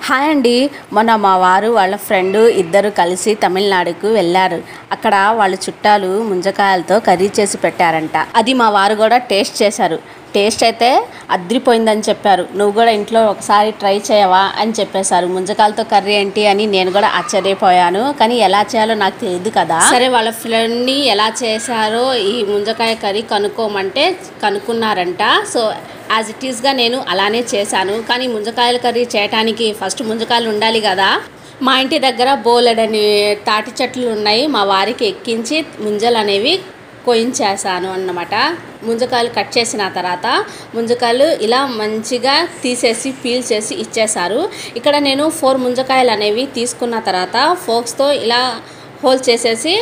Hi అండి. మొన్న మా వారు వాళ్ళ ఫ్రెండ్ ఇద్దరు కలిసి తమిళనాడుకు వెళ్ళారు. అక్కడ వాళ్ళ చుట్టాలు ముంజకాయలతో కర్రీ చేసి పెట్టారంట. అది మా వారు కూడా టేస్ట్ చేశారు. టేస్ట్ అయితే అద్రిపోయిందని చెప్పారు. నువ్వు కూడా ఇంట్లో ఒకసారి ట్రై చేయవా అని చెప్పేశారు. ముంజకాయలతో కర్రీ ఏంటి అని నేను కూడా ఆశ్చర్యపోయాను. కానీ ఎలా చేయాలో నాకు తెలియదు కదా. సరే వాళ్ళ ఫ్రెండ్ని ఎలా చేశారో ఈ ముంజకాయ కర్రీ కనుక్కోమంటే కనుక్కున్నారంట. సో యాజ్ ఇట్ ఈస్గా నేను అలానే చేశాను. కానీ ముంజకాయల కర్రీ చేయడానికి ఫస్ట్ ముంజకాయలు ఉండాలి కదా. మా ఇంటి దగ్గర బోలెడని తాటి చెట్లు ఉన్నాయి. మా వారికి ఎక్కించి ముంజలు అనేవి కోయించేసాను అన్నమాట. ముంజకాయలు కట్ చేసిన తర్వాత ముంజకాయలు ఇలా మంచిగా తీసేసి పీల్ చేసి ఇచ్చేసారు. ఇక్కడ నేను 4 ముంజకాయలు అనేవి తీసుకున్న తర్వాత ఫోక్స్తో ఇలా హోల్ చేసేసి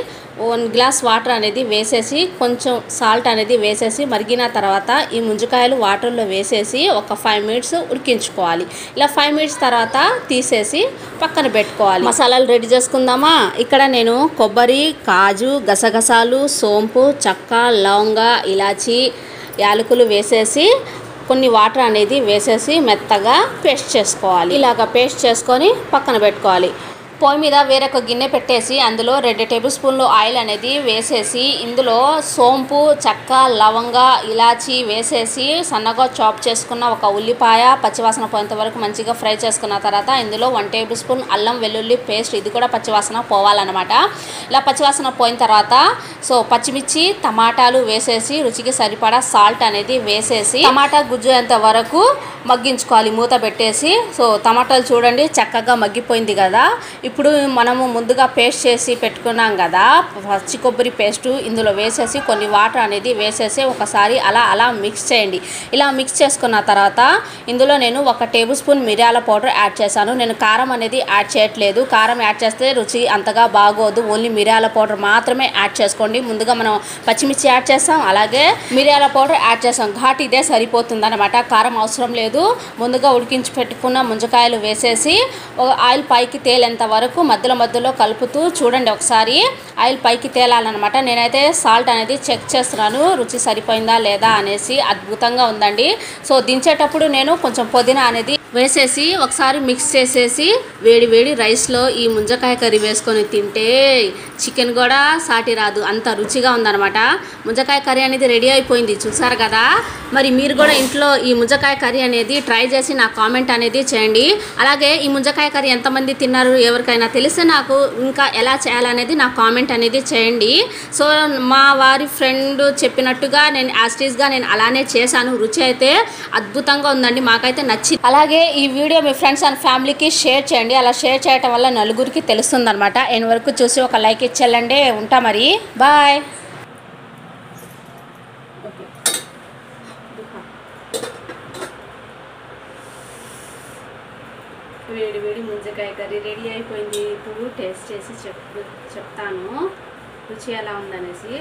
1 గ్లాస్ వాటర్ అనేది వేసేసి కొంచెం సాల్ట్ అనేది వేసేసి మరిగిన తర్వాత ఈ ముంజకాయలు వాటర్లో వేసేసి ఒక 5 మినిట్స్ ఉడికించుకోవాలి. ఇలా 5 మినిట్స్ తర్వాత తీసేసి పక్కన పెట్టుకోవాలి. మసాలాలు రెడీ చేసుకుందామా. ఇక్కడ నేను కొబ్బరి, కాజు, గసగసాలు, సోంపు, చెక్క, లవంగ, ఇలాచి, యాలకులు వేసేసి కొన్ని వాటర్ అనేది వేసేసి మెత్తగా పేస్ట్ చేసుకోవాలి. ఇలాగ పేస్ట్ చేసుకొని పక్కన పెట్టుకోవాలి. పొయ్యి మీద వేరొక గిన్నె పెట్టేసి అందులో 2 టేబుల్ స్పూన్లు ఆయిల్ అనేది వేసేసి ఇందులో సోంపు, చెక్క, లవంగ, ఇలాచి వేసేసి సన్నగా చాప్ చేసుకున్న ఒక ఉల్లిపాయ పచ్చివాసన పోయేంత వరకు మంచిగా ఫ్రై చేసుకున్న తర్వాత ఇందులో 1 టేబుల్ స్పూన్ అల్లం వెల్లుల్లి పేస్ట్, ఇది కూడా పచ్చివాసన పోవాలన్నమాట. ఇలా పచ్చివాసన పోయిన తర్వాత సో పచ్చిమిర్చి, టమాటాలు వేసేసి రుచికి సరిపడా సాల్ట్ అనేది వేసేసి టమాటా గుజ్జు అంత వరకు మగ్గించుకోవాలి మూత పెట్టేసి. సో టమాటాలు చూడండి చక్కగా మగ్గిపోయింది కదా. ఇప్పుడు మనము ముందుగా పేస్ట్ చేసి పెట్టుకున్నాం కదా పచ్చి కొబ్బరి పేస్టు, ఇందులో వేసేసి కొన్ని వాటర్ అనేది వేసేసి ఒకసారి అలా మిక్స్ చేయండి. ఇలా మిక్స్ చేసుకున్న తర్వాత ఇందులో నేను 1 టేబుల్ స్పూన్ మిరియాల పౌడర్ యాడ్ చేశాను. నేను కారం అనేది యాడ్ చేయట్లేదు. కారం యాడ్ చేస్తే రుచి అంతగా బాగోదు. ఓన్లీ మిరియాల పౌడర్ మాత్రమే యాడ్ చేసుకోండి. ముందుగా మనం పచ్చిమిర్చి యాడ్ చేస్తాం, అలాగే మిరియాల పౌడర్ యాడ్ చేస్తాం. ఘాట్ ఇదే సరిపోతుంది అనమాట, కారం అవసరం లేదు. ముందుగా ఉడికించి పెట్టుకున్న ముంజకాయలు వేసేసి ఆయిల్ పైకి తేలేంత వరకు మధ్యలో కలుపుతూ చూడండి. ఒకసారి ఆయిల్ పైకి తేలాలన్నమాట. నేనైతే సాల్ట్ అనేది చెక్ చేస్తున్నాను రుచి సరిపోయిందా లేదా అనేసి. అద్భుతంగా ఉందండి. సో దించేటప్పుడు నేను కొంచెం పుదీనా అనేది వేసేసి ఒకసారి మిక్స్ చేసేసి వేడి రైస్లో ఈ ముంజకాయ కర్రీ వేసుకొని తింటే చికెన్ కూడా సాటి రాదు, అంత రుచిగా ఉందన్నమాట. ముంజకాయ కర్రీ అనేది రెడీ అయిపోయింది చూసారు కదా. మరి మీరు కూడా ఇంట్లో ఈ ముంజకాయ కర్రీ అనేది ట్రై చేసి నాకు కామెంట్ అనేది చేయండి. అలాగే ఈ ముంజకాయ కర్రీ ఎంతమంది తిన్నారు ఎవరికైనా తెలిస్తే నాకు ఇంకా ఎలా చేయాలనేది నాకు కామెంట్ అనేది చేయండి. సో మా వారి ఫ్రెండ్ చెప్పినట్టుగా నేను యాస్టీస్గా నేను అలానే చేశాను. రుచి అయితే అద్భుతంగా ఉందండి, మాకైతే నచ్చింది. అలాగే ఈ వీడియో మీ ఫ్రెండ్స్ అండ్ ఫ్యామిలీకి షేర్ చేయండి. అలా షేర్ చేయటం వల్ల నలుగురికి తెలుస్తుంది అనమాట. ఎండ్ వరకు చూసి ఒక లైక్ ఇచ్చేళ్ళండి. ఉంటా మరి, బాయ్. వేడి ముంజకాయ కర్రీ రెడీ అయిపోయింది. ఇప్పుడు టేస్ట్ చేసి చెప్తాను రుచి ఎలా ఉందనేసి.